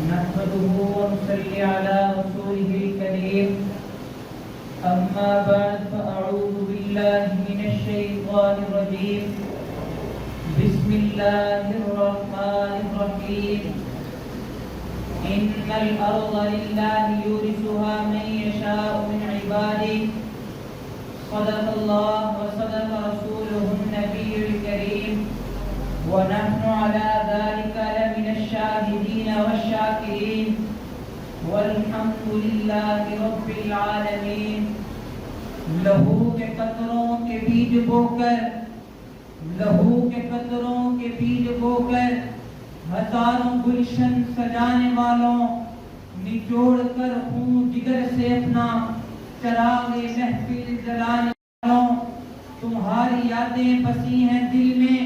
نحمده ونصلي على رسوله الكريم أما بعد فأعوذ بالله من الشيطان الرجيم بسم الله الرحمن الرحيم إن الأرض لله يورثها من يشاء من عباده صدق الله وصدق رسوله النبي الكريم ونحن على ذلك لمن الشاهدين والشاكرين والحمد لله رب العالمين. لہو کے قطروں کے بیج بو کر ہزاروں گلشن سجانے والوں، نچوڑ کر خون جگر سے اپنا چراغ محفل جلانے والوں، تمہاری یادیں بسی ہیں دل میں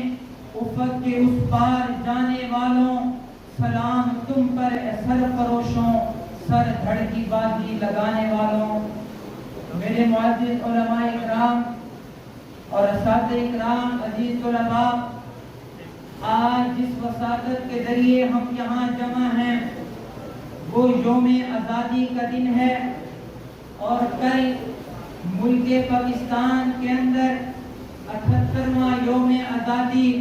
افق کے اس پار جانے والوں، سلام تم پر سر فروشوں، سر دھڑ کی بازی لگانے والوں. میرے معزز علماء اکرام اور اساتذہ اکرام، عزیز طلباء، آج جس وساطت کے ذریعے ہم یہاں جمع ہیں وہ یوم آزادی کا دن ہے، اور کل ملک پاکستان کے اندر 78واں یوم آزادی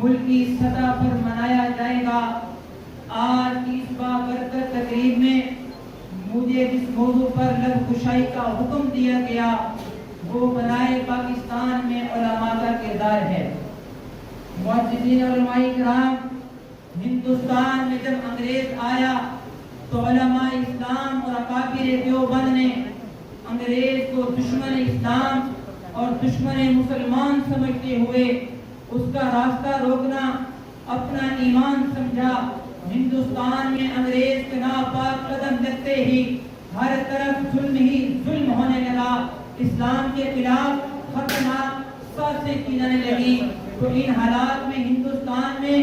ملکی سطح پر منایا جائے گا. آج کی اس بابرکت تقریب میں مجھے جس موضوع پر لب کشائی کا حکم دیا گیا وہ بنائے پاکستان میں علماء کا کردار ہے. معززین علماء کرام، ہندوستان میں جب انگریز آیا تو علماء اسلام اور اکابر دیوبند نے انگریز کو دشمن اسلام اور دشمن مسلمان سمجھتے ہوئے اس کا راستہ روکنا اپنا ایمان سمجھا. ہندوستان میں انگریز کے ناپاک قدم لگتے ہی ہر طرف ظلم ہی ظلم ہونے لگا، اسلام کے خلاف خطرناک سازشیں کی جانے لگی. تو ان حالات میں ہندوستان میں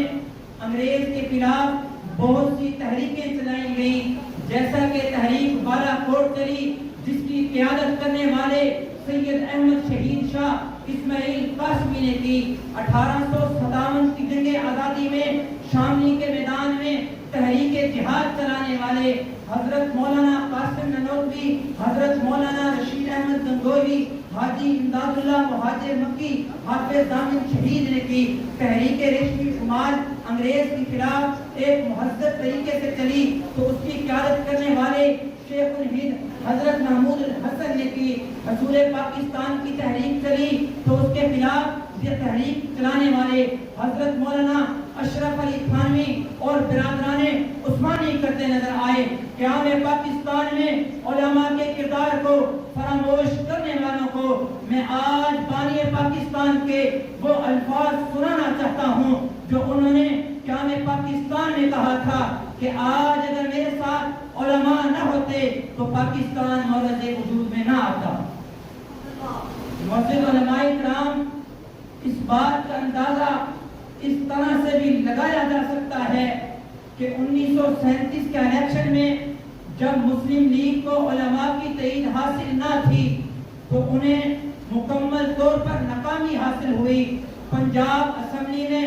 انگریز کے خلاف بہت سی تحریکیں چلائی گئی، جیسا کہ تحریک بالا کوٹ چلی جس کی قیادت کرنے والے سید احمد شہید شاہ اسماعیل قاسمی نے کی. 1857 کی جنگ آزادی میں شاملی کے میدان میں تحریک جہاد چلانے والے حضرت مولانا قاسم نانوتوی، حضرت مولانا رشید احمد گنگوہی، حاجی امداد اللہ مہاجر مکی، حافظ دامن شہید نے کی. تحریک ریشمی شمال انگریز کے خلاف ایک مہذب طریقے سے چلی تو اس کی قیادت کرنے والے شیخ الہند حضرت محمود الحسن نے کی. حصول پاکستان کی تحریک چلی تو اس کے خلاف یہ تحریک چلانے والے حضرت مولانا اشرف علی تھانوی اور برادران عثمانی کرتے نظر آئے. قیام پاکستان میں علماء کے کردار کو فراموش کرنے والوں کو میں آج بانی پاکستان کے وہ الفاظ سنانا چاہتا ہوں جو انہوں نے قیام پاکستان میں کہا تھا کہ آج اگر میرے ساتھ علماء نہ ہوتے تو پاکستان مورد وجود میں نہ آتا. معزز علماء کرام، اس بات کا اندازہ اس طرح سے بھی لگایا جا سکتا ہے کہ 1937 کے الیکشن میں جب مسلم لیگ کو علماء کی تائید حاصل نہ تھی تو انہیں مکمل طور پر ناکامی حاصل ہوئی. پنجاب اسمبلی میں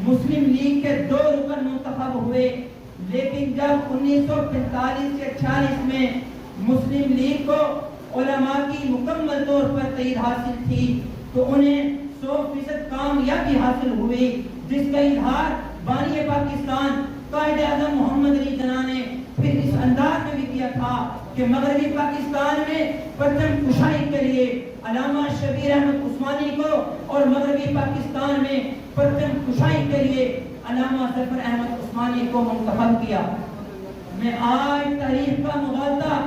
مسلم لیگ کے 2 رکن منتخب ہوئے، لیکن جب 1945 سے 46 میں مسلم لیگ کو علماء کی مکمل طور پر تائید حاصل تھی تو انہیں 100% کامیابی حاصل ہوئی، جس کا اظہار بانی پاکستان قائد اعظم محمد علی جناح نے پھر اس انداز میں بھی کیا تھا کہ مغربی پاکستان میں پرچم کشائی کے لیے علامہ شبیر احمد عثمانی کو اور مغربی پاکستان میں پرچم کشائی کے لیے علامہ ظفر احمد عثمانی کو منتخب کیا. میں آج تاریخ کا مغالطہ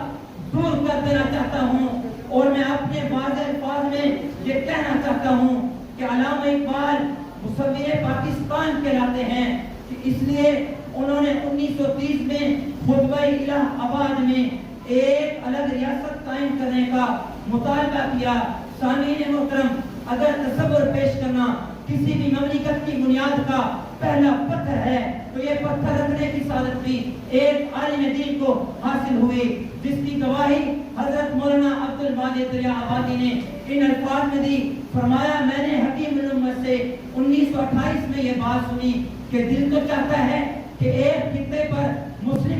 دور کر دینا چاہتا ہوں اور میں اپنے واضح الفاظ میں یہ کہنا چاہتا ہوں کہ علامہ اقبال مصور پاکستان کہلاتے ہیں کہ اس لیے انہوں نے 1930 میں خطبہ الہ آباد میں ایک الگ ریاست قائم کرنے کا مطالبہ کیا. سامعین محترم، اگر تصور پیش کرنا کسی بھی مملکت کی بنیاد کا پہلا پتھر ہے تو یہ پتھر رکھنے کی سعادت بھی ایک عالم دین کو حاصل ہوئی، جس کی گواہی حضرت مولانا عبد الواجد دریا آبادی نے ان الفاظ میں دی. فرمایا، میں نے حکیم الامت سے 1928 میں یہ بات سنی کہ دل تو چاہتا ہے کہ ایک خطے پر مسلم